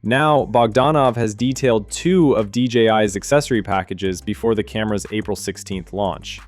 Now, Bogdanov has detailed 2 of DJI's accessory packages before the camera's April 16th launch.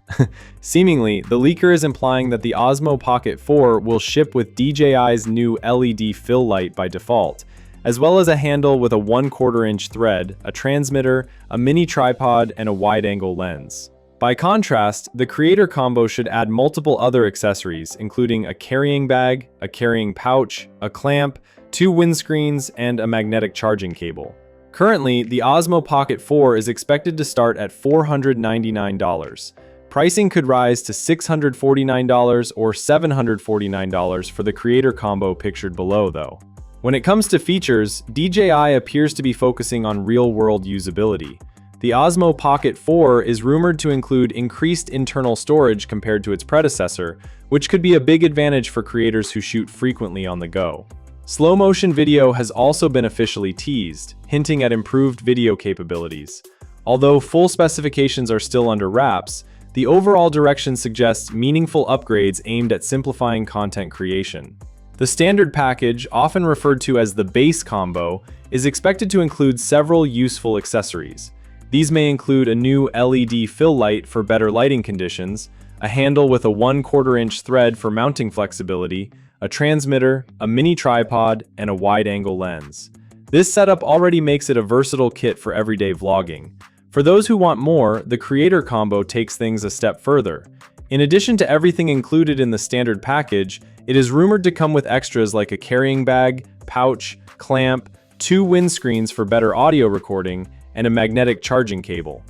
Seemingly, the leaker is implying that the Osmo Pocket 4 will ship with DJI's new LED fill light by default, as well as a handle with a 1/4 inch thread, a transmitter, a mini tripod, and a wide-angle lens. By contrast, the Creator Combo should add multiple other accessories, including a carrying bag, a carrying pouch, a clamp, 2 windscreens, and a magnetic charging cable. Currently, the Osmo Pocket 4 is expected to start at $499. Pricing could rise to $649 or $749 for the Creator Combo pictured below, though. When it comes to features, DJI appears to be focusing on real-world usability. The Osmo Pocket 4 is rumored to include increased internal storage compared to its predecessor, which could be a big advantage for creators who shoot frequently on the go. Slow-motion video has also been officially teased, hinting at improved video capabilities. Although full specifications are still under wraps, the overall direction suggests meaningful upgrades aimed at simplifying content creation. The standard package, often referred to as the base combo, is expected to include several useful accessories. These may include a new LED fill light for better lighting conditions, a handle with a 1/4 inch thread for mounting flexibility, a transmitter, a mini tripod, and a wide-angle lens. This setup already makes it a versatile kit for everyday vlogging. For those who want more, the Creator Combo takes things a step further. In addition to everything included in the standard package, it is rumored to come with extras like a carrying bag, pouch, clamp, 2 windscreens for better audio recording, and a magnetic charging cable.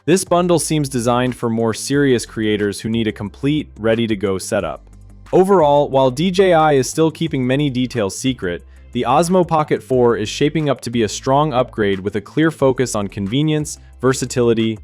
This bundle seems designed for more serious creators who need a complete, ready-to-go setup. Overall, while DJI is still keeping many details secret, the Osmo Pocket 4 is shaping up to be a strong upgrade with a clear focus on convenience, versatility.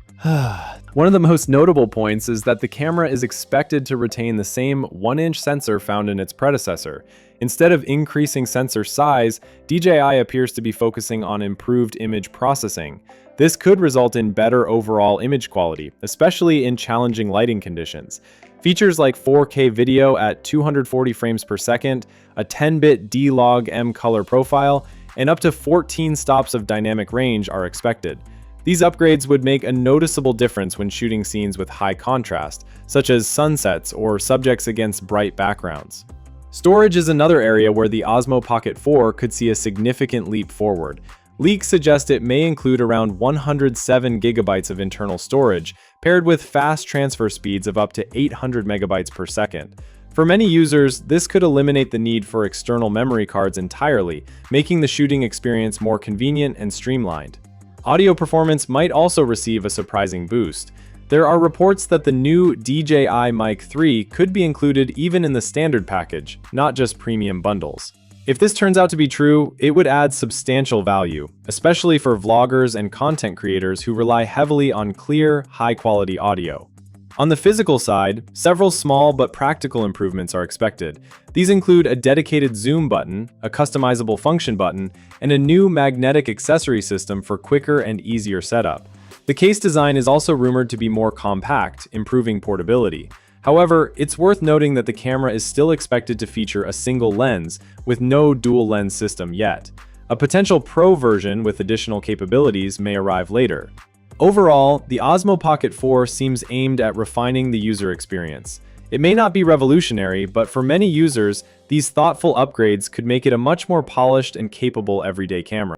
One of the most notable points is that the camera is expected to retain the same 1-inch sensor found in its predecessor. Instead of increasing sensor size, DJI appears to be focusing on improved image processing. This could result in better overall image quality, especially in challenging lighting conditions. Features like 4K video at 240 frames per second, a 10-bit D-Log M color profile, and up to 14 stops of dynamic range are expected. These upgrades would make a noticeable difference when shooting scenes with high contrast, such as sunsets or subjects against bright backgrounds. Storage is another area where the Osmo Pocket 4 could see a significant leap forward. Leaks suggest it may include around 107 gigabytes of internal storage, paired with fast transfer speeds of up to 800 megabytes per second. For many users, this could eliminate the need for external memory cards entirely, making the shooting experience more convenient and streamlined. Audio performance might also receive a surprising boost. There are reports that the new DJI Mic 3 could be included even in the standard package, not just premium bundles. If this turns out to be true, it would add substantial value, especially for vloggers and content creators who rely heavily on clear, high-quality audio. On the physical side, several small but practical improvements are expected. These include a dedicated zoom button, a customizable function button, and a new magnetic accessory system for quicker and easier setup. The case design is also rumored to be more compact, improving portability. However, it's worth noting that the camera is still expected to feature a single lens, with no dual lens system yet. A potential Pro version with additional capabilities may arrive later. Overall, the Osmo Pocket 4 seems aimed at refining the user experience. It may not be revolutionary, but for many users, these thoughtful upgrades could make it a much more polished and capable everyday camera.